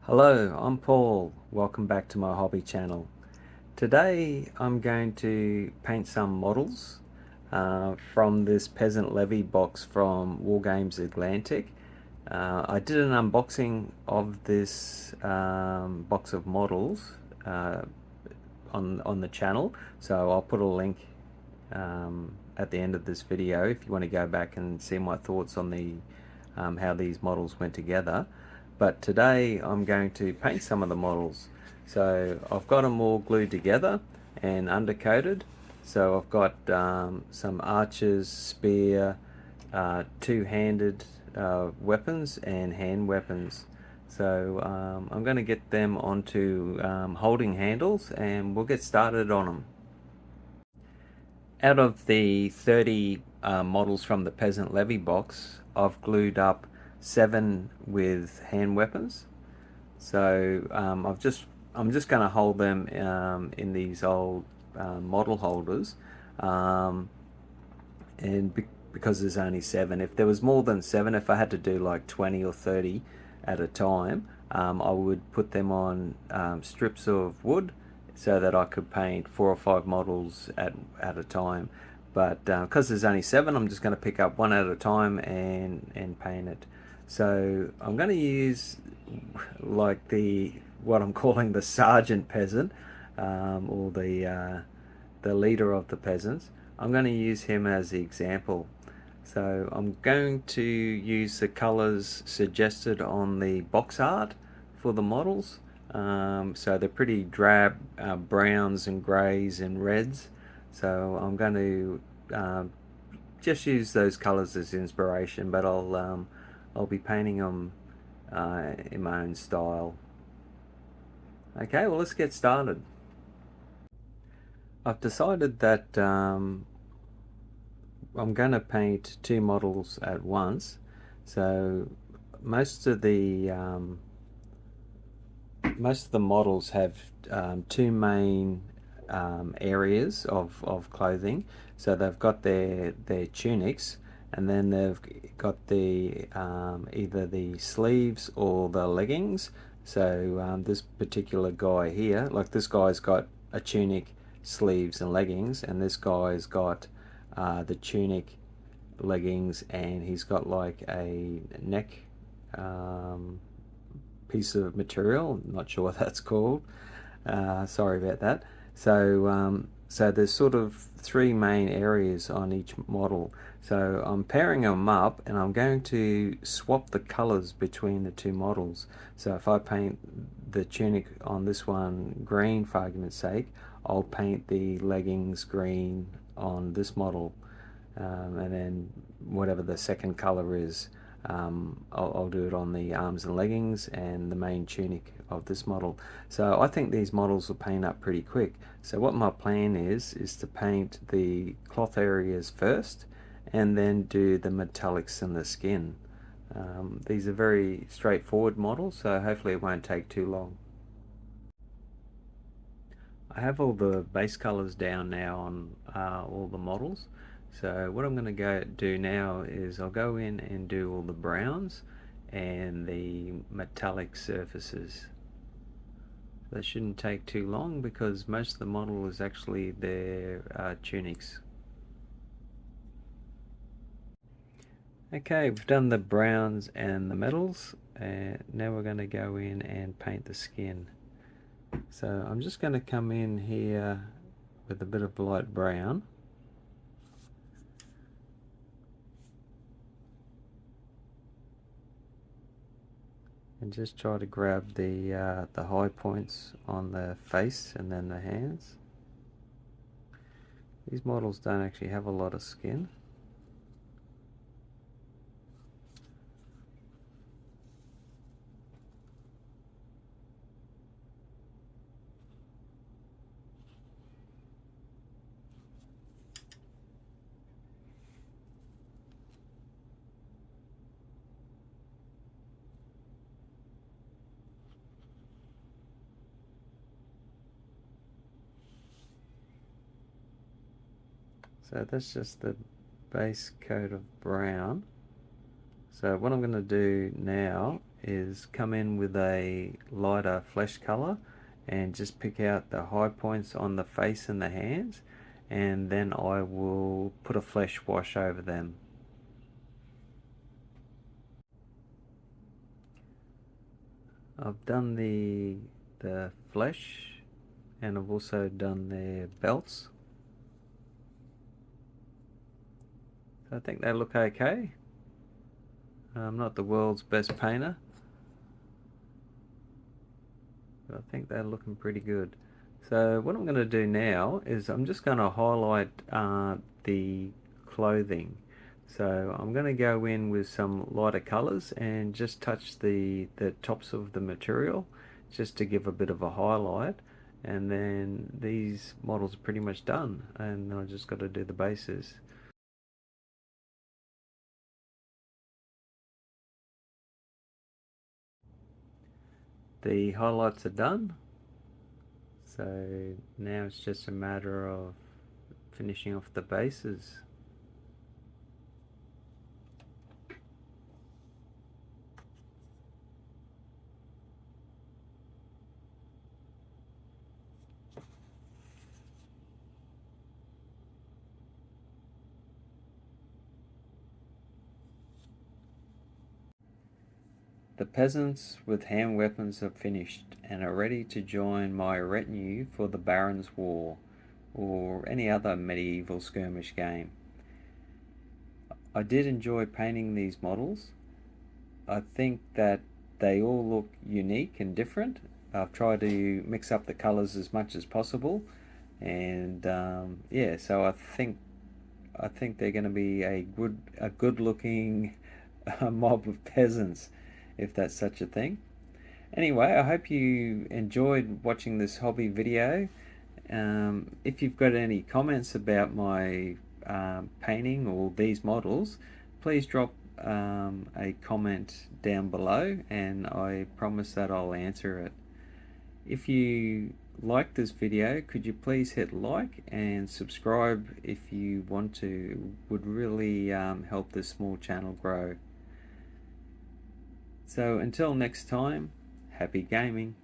Hello, I'm Paul. Welcome back to my hobby channel. Today I'm going to paint some models from this Peasant Levy box from Wargames Atlantic. I did an unboxing of this box of models on the channel, so I'll put a link at the end of this video if you want to go back and see my thoughts on the how these models went together. But today I'm going to paint some of the models. So I've got them all glued together and undercoated. So I've got some archers, spear, two-handed weapons and hand weapons. So I'm going to get them onto holding handles and we'll get started on them. Out of the 30 models from the Peasant Levy box, I've glued up 7 with hand weapons. So I'm just going to hold them in these old model holders, and because there's only 7. If there was more than 7, if I had to do like 20 or 30 at a time, I would put them on strips of wood so that I could paint 4 or 5 models at a time. But because there's only 7, I'm just going to pick up one at a time and paint it. So I'm going to use like what I'm calling the sergeant peasant, or the leader of the peasants. I'm going to use him as the example. So I'm going to use the colors suggested on the box art for the models. So they're pretty drab browns and greys and reds. So I'm going to just use those colors as inspiration, but I'll be painting them in my own style. Okay, well, let's get started. I've decided that I'm going to paint 2 models at once. So most of the models have 2 main areas of clothing. So they've got their tunics, and then they've got the either the sleeves or the leggings. So this particular guy here, like this guy's got a tunic, sleeves and leggings, and this guy's got the tunic, leggings, and he's got like a neck piece of material. I'm not sure what that's called. Sorry about that. So there's sort of 3 main areas on each model. So I'm pairing them up, and I'm going to swap the colors between the 2 models. So if I paint the tunic on this one green for argument's sake, I'll paint the leggings green on this model, and then whatever the second color is, I'll do it on the arms and leggings and the main tunic of this model. So I think these models will paint up pretty quick. So what my plan is to paint the cloth areas first and then do the metallics and the skin. These are very straightforward models, so hopefully it won't take too long. I have all the base colors down now on all the models. So what I'm going to go do now is I'll go in and do all the browns and the metallic surfaces. That shouldn't take too long because most of the model is actually their tunics. Okay, we've done the browns and the metals, and now we're going to go in and paint the skin. So I'm just going to come in here with a bit of light brown. And just try to grab the high points on the face and then the hands. These models don't actually have a lot of skin. So that's just the base coat of brown. So what I'm going to do now is come in with a lighter flesh color and just pick out the high points on the face and the hands, and then I will put a flesh wash over them. I've done the flesh, and I've also done their belts. So I think they look okay. I'm not the world's best painter, but I think they're looking pretty good. So what I'm going to do now is I'm just going to highlight the clothing. So I'm going to go in with some lighter colors and just touch the tops of the material just to give a bit of a highlight, and then these models are pretty much done, and I just got to do the bases. The highlights are done, so now it's just a matter of finishing off the bases. The peasants with hand weapons have finished and are ready to join my retinue for the Barons War, or any other medieval skirmish game. I did enjoy painting these models. I think that they all look unique and different. I've tried to mix up the colours as much as possible, and yeah, so I think they're going to be a good looking mob of peasants, if that's such a thing. Anyway, I hope you enjoyed watching this hobby video. If you've got any comments about my painting or these models, please drop a comment down below, and I promise that I'll answer it. If you like this video, could you please hit like and subscribe if you want to? It would really help this small channel grow. So until next time, happy gaming.